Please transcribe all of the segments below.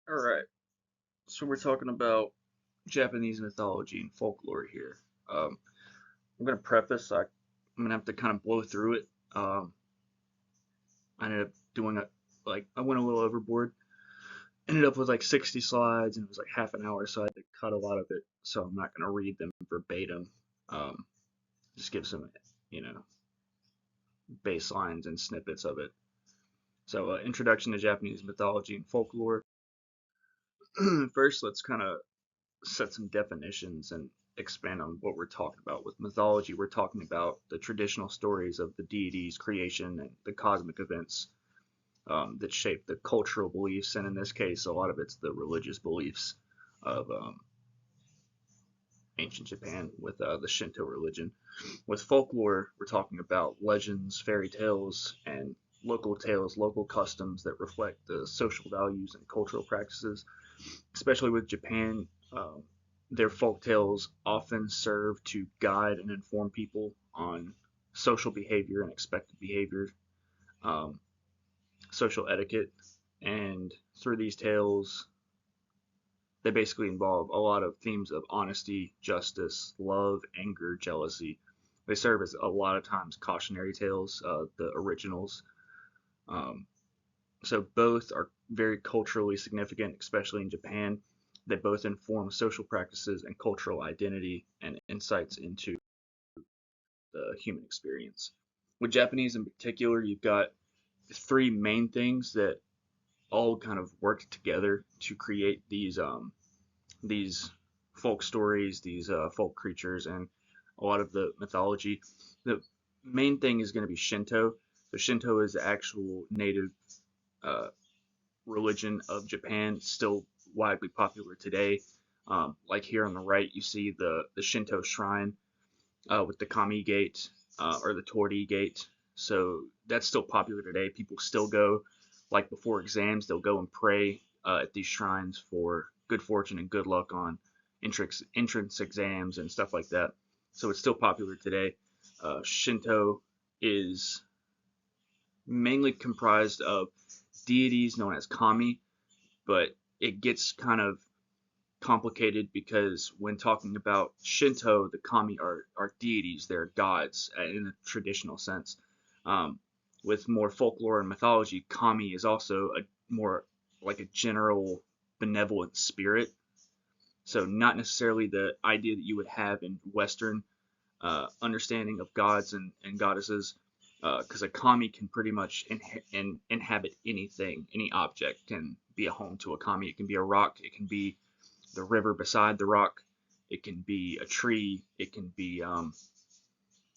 Alright, so we're talking about Japanese mythology and folklore here. I'm gonna preface, I'm gonna have to kind of blow through it. I ended up doing I went a little overboard. Ended up with like 60 slides and it was like half an hour, so I had to cut a lot of it. So I'm not gonna read them verbatim. Um, just give some, you know, baselines and snippets of it. So, introduction to Japanese mythology and folklore. First, let's kind of set some definitions and expand on what we're talking about. With mythology, we're talking about the traditional stories of the deities, creation, and the cosmic events that shape the cultural beliefs, and in this case, a lot of it's the religious beliefs of ancient Japan with the Shinto religion. With folklore, we're talking about legends, fairy tales, and local tales, local customs that reflect the social values and cultural practices. Especially with Japan, their folk tales often serve to guide and inform people on social behavior and expected behavior, um, social etiquette, and through these tales, they basically involve a lot of themes of honesty, justice, love, anger, jealousy. They serve as a lot of times cautionary tales, the originals. Um, so both are very culturally significant, especially in Japan. They both inform social practices and cultural identity and insights into the human experience. With Japanese in particular, you've got three main things that all kind of work together to create these folk stories, these folk creatures, and a lot of the mythology. The main thing is going to be Shinto. So Shinto is the actual native uh, religion of Japan, still widely popular today. Like here on the right, you see the Shinto shrine with the Kami Gate or the Torii Gate. So that's still popular today. People still go, like before exams, they'll go and pray at these shrines for good fortune and good luck on entrance exams and stuff like that. So it's still popular today. Shinto is mainly comprised of deities known as kami, but it gets kind of complicated because when talking about Shinto, the kami are deities, they're gods in a traditional sense. Um, with more folklore and mythology, kami is also a more like a general benevolent spirit. So not necessarily the idea that you would have in Western understanding of gods and goddesses, because a kami can pretty much inhabit anything, any object can be a home to a kami. It can be a rock, it can be the river beside the rock, it can be a tree, it can be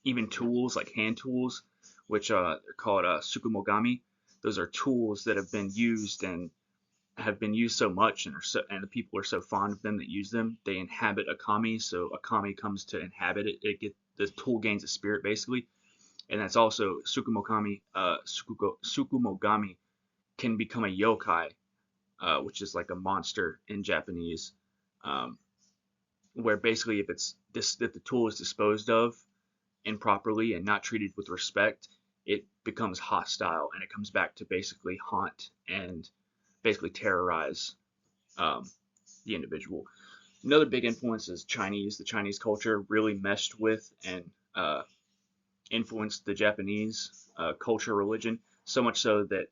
even tools like hand tools, which they're called sukumogami. Those are tools that have been used so much and the people are so fond of them that use them. They inhabit a kami, so a kami comes to inhabit it. The tool gains a spirit basically, and that's also sukumogami can become a yokai, which is like a monster in Japanese, um, where basically if the tool is disposed of improperly and not treated with respect, it becomes hostile and it comes back to basically haunt and basically terrorize um, the individual. Another big influence is Chinese. The Chinese culture really meshed with and influenced the Japanese culture, religion, so much so that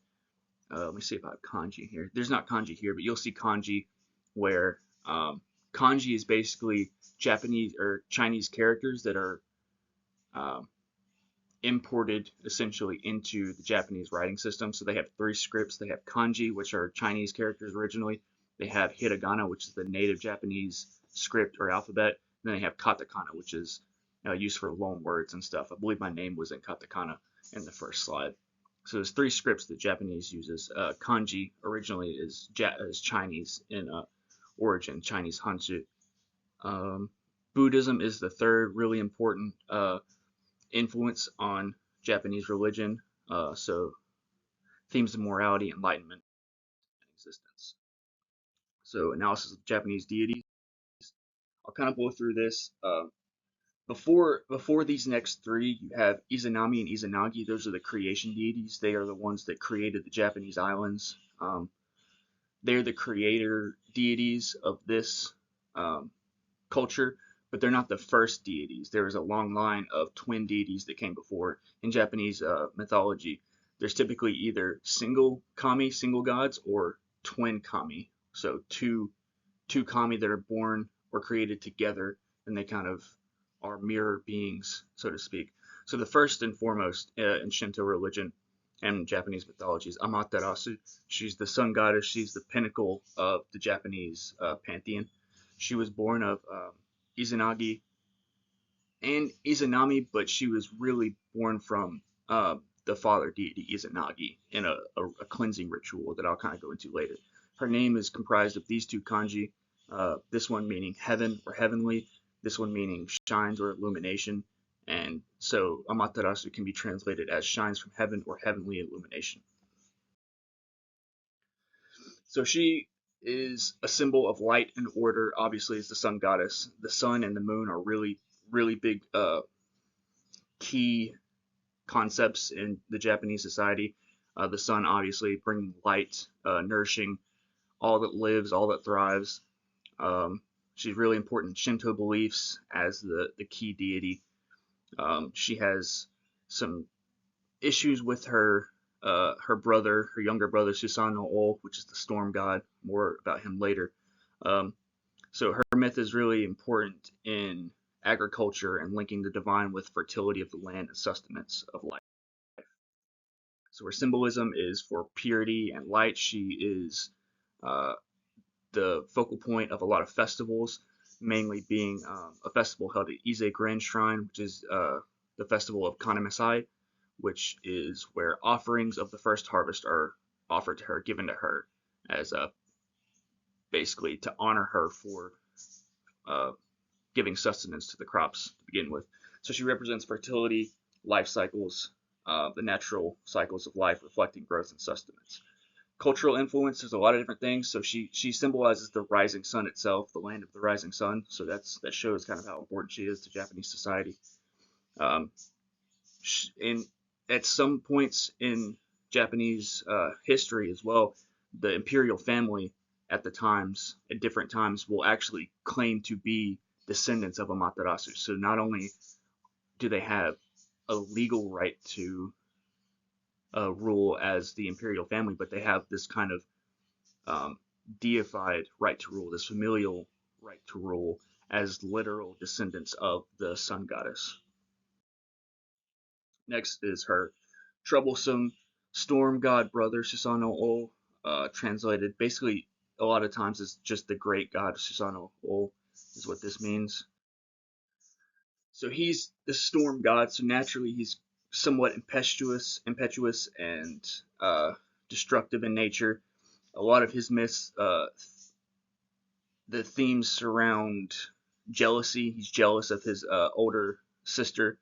let me see if I have kanji here. There's not kanji here, but you'll see kanji where kanji is basically Japanese or Chinese characters that are um, imported essentially into the Japanese writing system. So they have three scripts. They have kanji, which are Chinese characters originally. They have hiragana, which is the native Japanese script or alphabet. And then they have katakana, which is used for loan words and stuff. I believe my name was in katakana in the first slide. So there's three scripts that Japanese uses. Kanji originally is Chinese in origin, Chinese Hanzi. Um, Buddhism is the third really important influence on Japanese religion. So themes of morality, enlightenment, and existence. So analysis of Japanese deities. I'll kind of blow through this. Before these next three, you have Izanami and Izanagi. Those are the creation deities. They are the ones that created the Japanese islands. they're the creator deities of this um, culture, but they're not the first deities. There is a long line of twin deities that came before. In Japanese mythology, there's typically either single kami, single gods, or twin kami. So two kami that are born or created together, and they kind of are mirror beings, so to speak. So the first and foremost in Shinto religion and Japanese mythology is Amaterasu. She's the sun goddess. She's the pinnacle of the Japanese pantheon. She was born of Izanagi and Izanami, but she was really born from the father deity Izanagi in a cleansing ritual that I'll kind of go into later. Her name is comprised of these two kanji, this one meaning heaven or heavenly, this one meaning shines or illumination. And so Amaterasu can be translated as shines from heaven or heavenly illumination. So she is a symbol of light and order, obviously, as the sun goddess. The sun and the moon are really, really big key concepts in the Japanese society. The sun, obviously, bringing light, nourishing all that lives, all that thrives. She's really important in Shinto beliefs as the key deity. She has some issues with her brother, her younger brother Susanoo O, which is the storm god. More about him later. Um, so her myth is really important in agriculture and linking the divine with fertility of the land and sustenance of life. So her symbolism is for purity and light. She is uh, the focal point of a lot of festivals, mainly being a festival held at Ise Grand Shrine, which is the festival of Kanemasai, which is where offerings of the first harvest are offered to her, given to her as basically to honor her for uh, giving sustenance to the crops to begin with. So she represents fertility, life cycles, the natural cycles of life, reflecting growth and sustenance. Cultural influence, there's a lot of different things. So she symbolizes the rising sun itself, the land of the rising sun. So that shows kind of how important she is to Japanese society. Um, in at some points in Japanese history as well, the imperial family at different times will actually claim to be descendants of Amaterasu. So not only do they have a legal right to rule as the imperial family, but they have this kind of um, deified right to rule, this familial right to rule as literal descendants of the sun goddess. Next is her troublesome storm god brother, Susanoo O, translated basically a lot of times as just the great god Susanoo O, is what this means. So he's the storm god, so naturally he's somewhat impetuous and destructive in nature. A lot of his myths, the themes surround jealousy. He's jealous of his older sister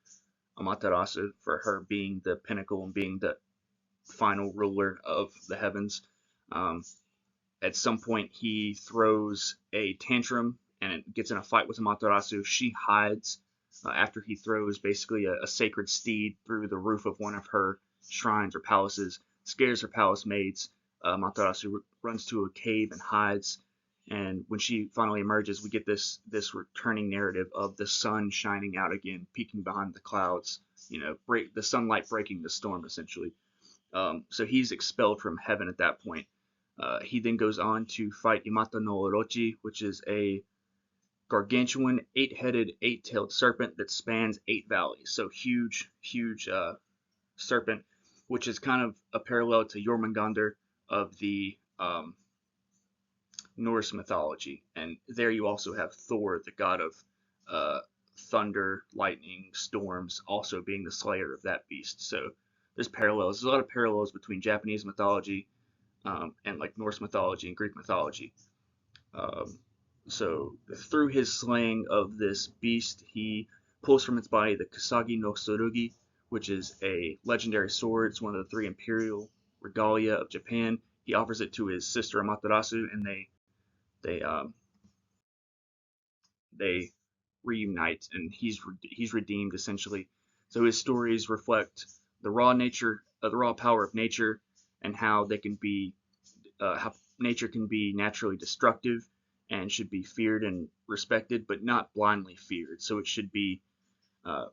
Amaterasu for her being the pinnacle and being the final ruler of the heavens. Um, at some point, he throws a tantrum and gets in a fight with Amaterasu. She hides after he throws basically a sacred steed through the roof of one of her shrines or palaces, scares her palace maids. Amaterasu runs to a cave and hides. And when she finally emerges, we get this returning narrative of the sun shining out again, peeking behind the clouds. Break the sunlight breaking the storm essentially. So he's expelled from heaven at that point. He then goes on to fight Imata no Orochi, which is a gargantuan, eight-headed, eight-tailed serpent that spans 8 valleys. So huge, huge serpent, which is kind of a parallel to Jormungandr of the Norse mythology. And there you also have Thor, the god of uh, thunder, lightning, storms, also being the slayer of that beast. So there's parallels. There's a lot of parallels between Japanese mythology and like Norse mythology and Greek mythology. Um, so through his slaying of this beast, he pulls from its body the Kasagi no Tsurugi, which is a legendary sword. It's one of the three imperial regalia of Japan. He offers it to his sister Amaterasu, and they they reunite, and he's redeemed essentially. So his stories reflect the raw power of nature, and how they can be how nature can be naturally destructive and should be feared and respected, but not blindly feared. So it should be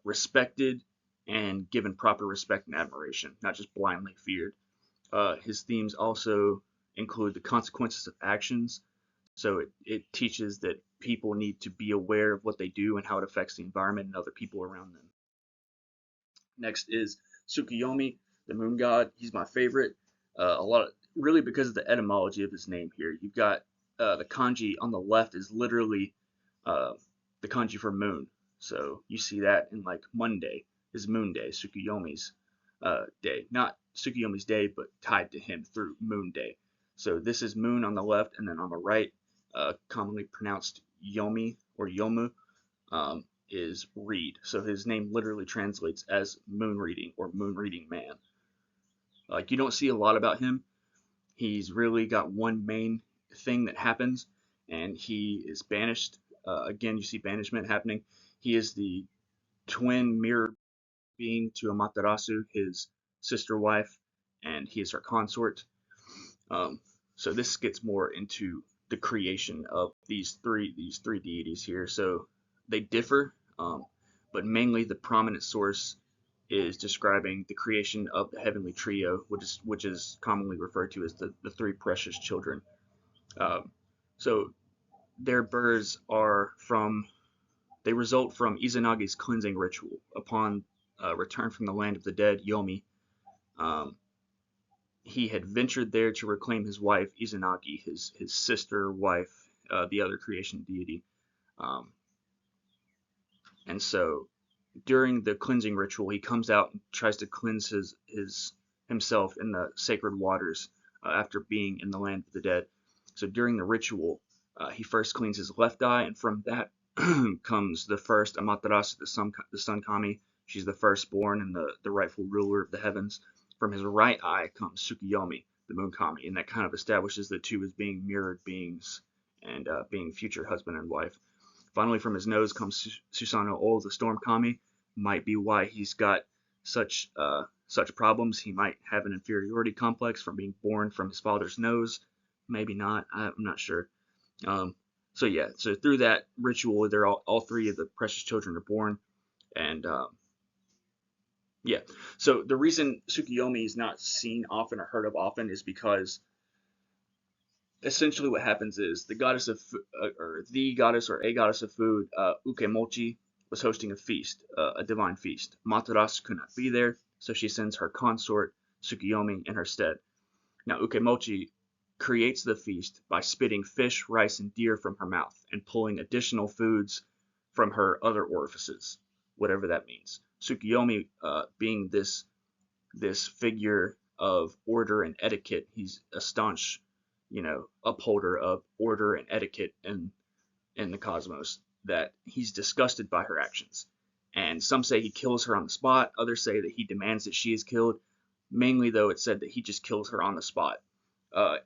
respected and given proper respect and admiration, not just blindly feared. His themes also include the consequences of actions. So it teaches that people need to be aware of what they do and how it affects the environment and other people around them. Next is Tsukuyomi, the moon god. He's my favorite. Really because of the etymology of his name here. You've got the kanji on the left is literally uh, the kanji for moon. So you see that in like Monday is moon day, Tsukuyomi's day. Not Tsukuyomi's day, but tied to him through moon day. So this is moon on the left, and then on the right, commonly pronounced Yomi or Yomu, is reed. So his name literally translates as moon reading or moon reading man. Like you don't see a lot about him. He's really got one main thing that happens, and he is banished. Again, you see banishment happening. He is the twin mirror being to Amaterasu, his sister wife, and he is her consort. Um, so this gets more into the creation of these three deities here. So they differ, but mainly the prominent source is describing the creation of the heavenly trio, which is commonly referred to as the three precious children. Um, so their births they result from Izanagi's cleansing ritual. Upon return from the land of the dead, Yomi, um, he had ventured there to reclaim his wife Izanagi, his sister wife, the other creation deity. Um, and so during the cleansing ritual, he comes out and tries to cleanse his himself in the sacred waters after being in the land of the dead. So during the ritual, he first cleans his left eye, and from that comes the first Amaterasu, the sun kami. She's the firstborn and the rightful ruler of the heavens. From his right eye comes Tsukuyomi, the moon kami, and that kind of establishes the two as being mirrored beings and being future husband and wife. Finally, from his nose comes Susanoo O, the storm kami. Might be why he's got such problems. He might have an inferiority complex from being born from his father's nose. Maybe not. I'm not sure. Um, so yeah, so through that ritual, they're all three of the precious children are born, and yeah. So the reason Tsukuyomi is not seen often or heard of often is because essentially what happens is the goddess of or the goddess or a goddess of food, Ukemochi, was hosting a feast, a divine feast. Materasu could not be there, so she sends her consort Tsukuyomi in her stead. Now Ukemochi creates the feast by spitting fish, rice, and deer from her mouth and pulling additional foods from her other orifices, whatever that means. Tsukuyomi, being this figure of order and etiquette, he's a staunch, upholder of order and etiquette in the cosmos, that he's disgusted by her actions. And some say he kills her on the spot, others say that he demands that she is killed. Mainly, though, it's said that he just kills her on the spot.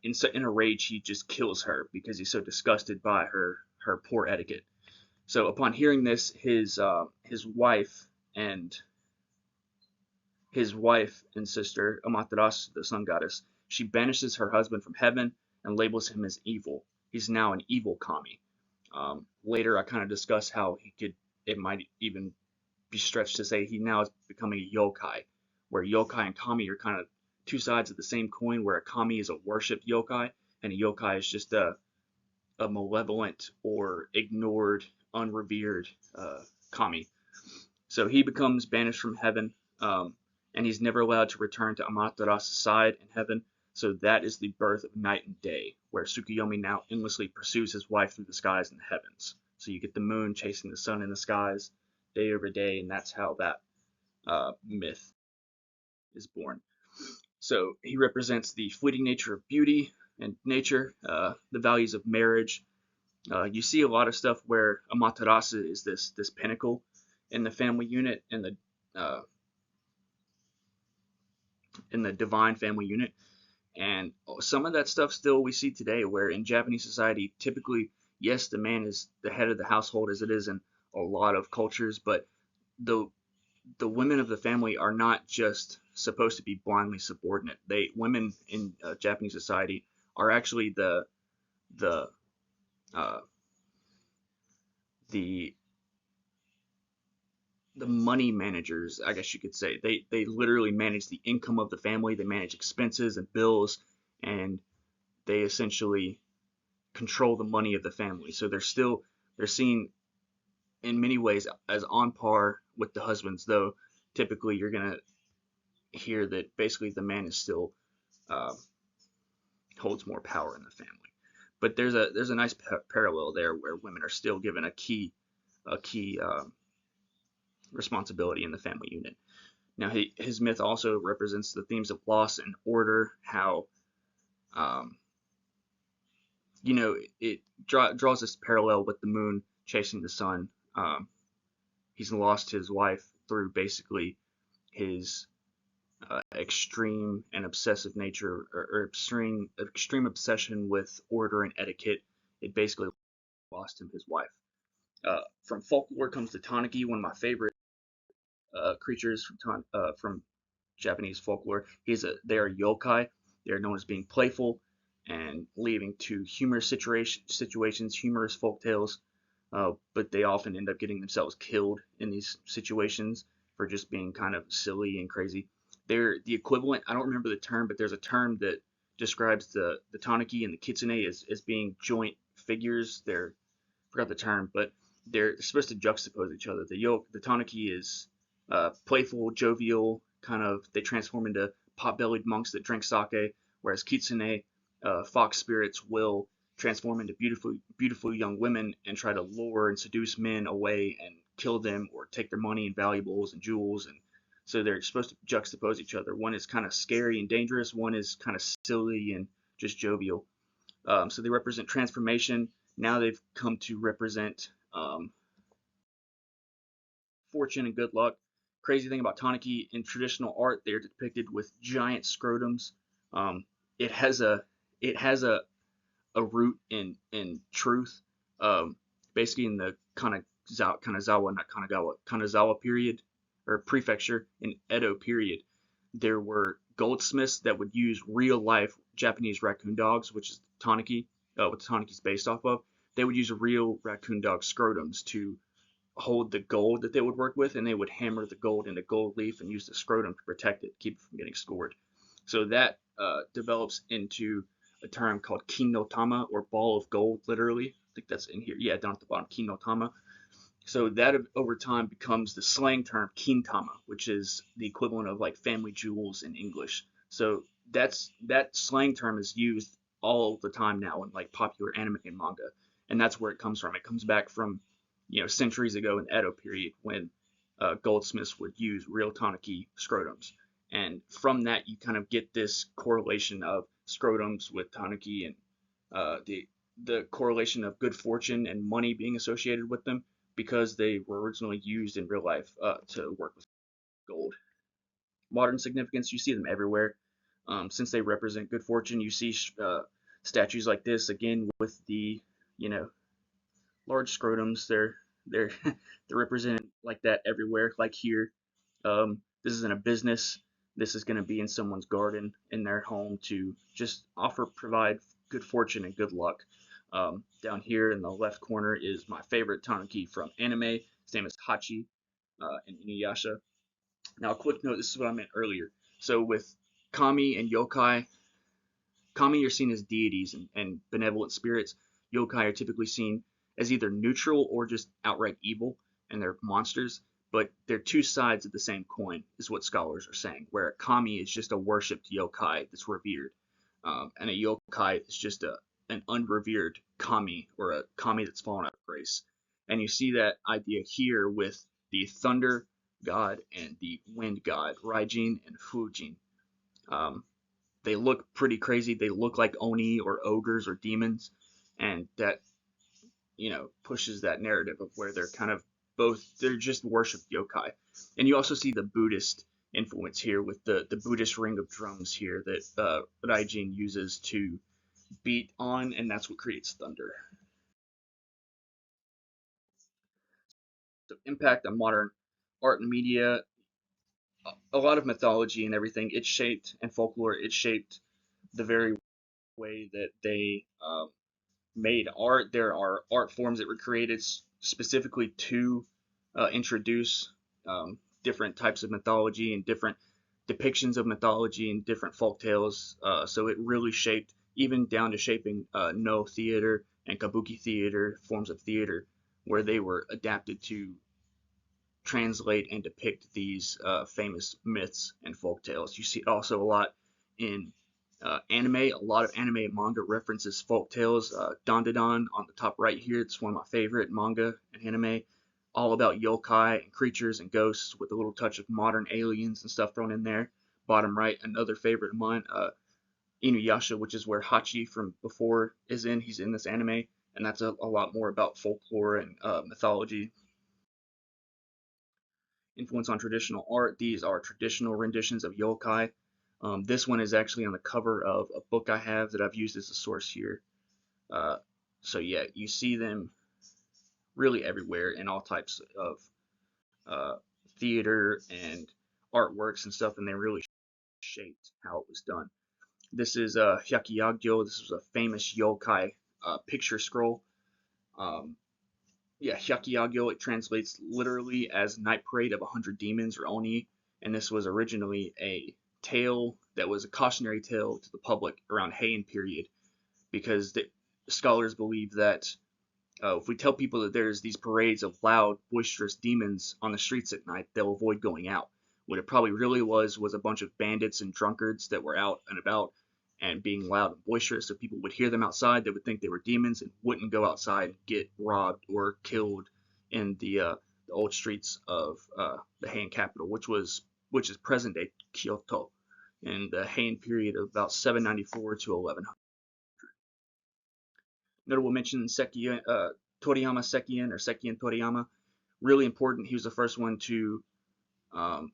In a rage, he just kills her because he's so disgusted by her poor etiquette. So upon hearing this, and his wife and sister, Amaterasu, the sun goddess, she banishes her husband from heaven and labels him as evil. He's now an evil kami. Later, I kind of discuss how it might even be stretched to say he now is becoming a yokai, where yokai and kami are kind of two sides of the same coin, where a kami is a worshipped yokai, and a yokai is just a malevolent or ignored, unrevered kami. So he becomes banished from heaven, and he's never allowed to return to Amaterasu's side in heaven. So that is the birth of night and day, where Tsukuyomi now endlessly pursues his wife through the skies and the heavens. So you get the moon chasing the sun in the skies day over day, and that's how that myth is born. So he represents the fleeting nature of beauty and nature, the values of marriage. You see a lot of stuff where Amaterasu is this pinnacle in the family unit, uh, in the divine family unit, and some of that stuff still we see today, where in Japanese society, typically, yes, the man is the head of the household as it is in a lot of cultures, but the the women of the family are not just supposed to be blindly subordinate. Women in Japanese society are actually the uh, the the money managers, I guess you could say. They literally manage the income of the family. They manage expenses and bills, and they essentially control the money of the family. So they're seen in many ways as on par with the husbands, though typically you're gonna hear that basically the man is still uh, holds more power in the family. But there's a nice parallel there where women are still given a key responsibility in the family unit. Now his myth also represents the themes of loss and order, how um, it draws this parallel with the moon chasing the sun. He's lost his wife through basically his extreme and obsessive nature, or extreme obsession with order and etiquette. It basically lost him his wife. From folklore comes the tanuki, one of my favorite creatures from Japanese folklore. They are yokai. They are known as being playful and leading to humorous situations, humorous folk tales. But they often end up getting themselves killed in these situations for just being kind of silly and crazy. They're the equivalent. I don't remember the term, but there's a term that describes the tanuki and the kitsune as being joint figures. Forgot the term, but they're supposed to juxtapose each other. The tanuki is playful, jovial, kind of. They transform into pot-bellied monks that drink sake, whereas kitsune, fox spirits, will transform into beautiful young women and try to lure and seduce men away and kill them or take their money and valuables and jewels. And so they're supposed to juxtapose each other. One is kind of scary and dangerous. One is kind of silly and just jovial. So they represent transformation. Now they've come to represent fortune and good luck. Crazy thing about Tanuki, in traditional art, they're depicted with giant scrotums. Um, it has a root in truth. Um, Basically, in the Kanazawa, not Kanagawa, Kanazawa period or prefecture in Edo period, there were goldsmiths that would use real life Japanese raccoon dogs, which is Tanuki, what the Tanuki is based off of. They would use real raccoon dog scrotums to hold the gold that they would work with, and they would hammer the gold into gold leaf and use the scrotum to protect it, keep it from getting scored. So that develops into a term called kinotama, or ball of gold, literally. I think that's in here. Yeah, down at the bottom, kinotama. So that over time becomes the slang term kintama, which is the equivalent of like family jewels in English. So that slang term is used all the time now in like popular anime and manga, and that's where it comes from. It comes back from centuries ago in Edo period when goldsmiths would use real tanuki scrotums, and from that you kind of get this correlation of scrotums with tanuki and the correlation of good fortune and money being associated with them because they were originally used in real life to work with gold. Modern significance, you see them everywhere. Since they represent good fortune, you see statues like this again with the you know large scrotums. They're they're represented like that everywhere. Like here, this isn't a business. This is going to be in someone's garden in their home to just provide good fortune and good luck. Down here in the left corner is my favorite tanuki from anime. His name is Hachi in Inuyasha. Now, a quick note, this is what I meant earlier. So with kami and yokai, kami are seen as deities and benevolent spirits. Yokai are typically seen as either neutral or just outright evil, and they're monsters. But they're two sides of the same coin, is what scholars are saying. Where a kami is just a worshipped yokai that's revered, and a yokai is just an unrevered kami, or a kami that's fallen out of grace. And you see that idea here with the thunder god and the wind god, Raijin and Fujin. Um, they look pretty crazy. They look like oni or ogres or demons, and that pushes that narrative of where they're kind of they're just worshipped yokai. And you also see the Buddhist influence here with the Buddhist ring of drums here that Raijin uses to beat on, and that's what creates thunder. So impact on modern art and media, a lot of mythology and everything. It shaped and folklore. It shaped the very way that they made art. There are art forms that were created specifically to introduce different types of mythology and different depictions of mythology and different folk tales. So it really shaped, even down to shaping no theater and kabuki theater, forms of theater, where they were adapted to translate and depict these famous myths and folk tales. You see it also a lot in anime. A lot of anime and manga references folk tales. Dandadan on the top right here, it's one of my favorite manga and anime. All about yokai and creatures and ghosts with a little touch of modern aliens and stuff thrown in there. Bottom right, another favorite of mine, Inuyasha, which is where Hachi from before is in. He's in this anime, and that's a lot more about folklore and mythology. Influence on traditional art. These are traditional renditions of yokai. This one is actually on the cover of a book I have that I've used as a source here. Uh, so yeah, you see them really everywhere in all types of uh, theater and artworks and stuff, and they really shaped how it was done. This is Hyakyagyo. This was a famous yokai picture scroll. Um, yeah, Hyakyagyo, it translates literally as Night Parade of 100 Demons or Oni, and this was originally a tale that was a cautionary tale to the public around Heian period, because the scholars believe that if we tell people that there's these parades of loud, boisterous demons on the streets at night, they'll avoid going out. What it probably really was a bunch of bandits and drunkards that were out and about and being loud and boisterous. So people would hear them outside, they would think they were demons and wouldn't go outside and get robbed or killed in the old streets of the Heian capital, which is present day Kyoto, in the Heian period of about 794 to 1100. Notable mention Toriyama Sekien or Sekien Toriyama. Really important. He was the first one to um,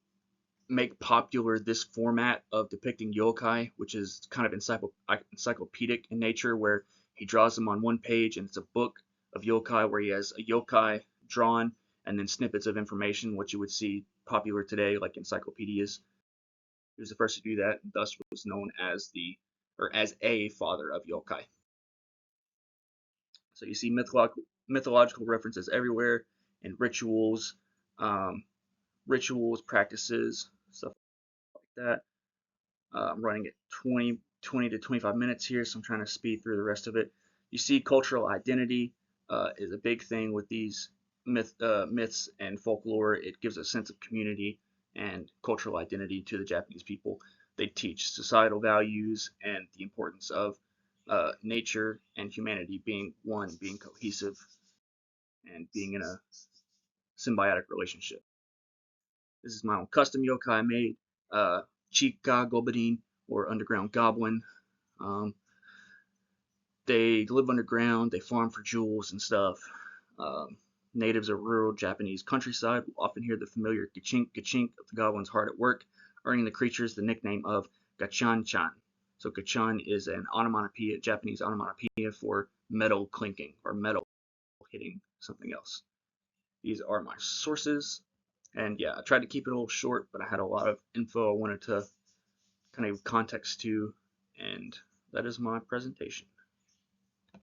make popular this format of depicting yokai, which is kind of encyclopedic in nature, where he draws them on one page and it's a book of yokai where he has a yokai drawn and then snippets of information, what you would see popular today, like encyclopedias. He was the first to do that, and thus was known as as a father of yokai. So you see mythological references everywhere, and um, practices, stuff like that. I'm running at 20 to 25 minutes here, so I'm trying to speed through the rest of it. You see cultural identity is a big thing with these myths and folklore. It gives a sense of community and cultural identity to the Japanese people. They teach societal values and the importance of nature and humanity being one, being cohesive, and being in a symbiotic relationship. This is my own custom yokai I made, Chika Goblin or Underground Goblin. Um, they live underground, they farm for jewels and stuff. Um, Natives of rural Japanese countryside will often hear the familiar ka-chink ka-chink of the goblin's heart at work, earning the creatures the nickname of Gachan-chan. So Gachan is an onomatopoeia, Japanese onomatopoeia for metal clinking or metal hitting something else. These are my sources. And yeah, I tried to keep it a little short, but I had a lot of info I wanted to kind of context to, and that is my presentation.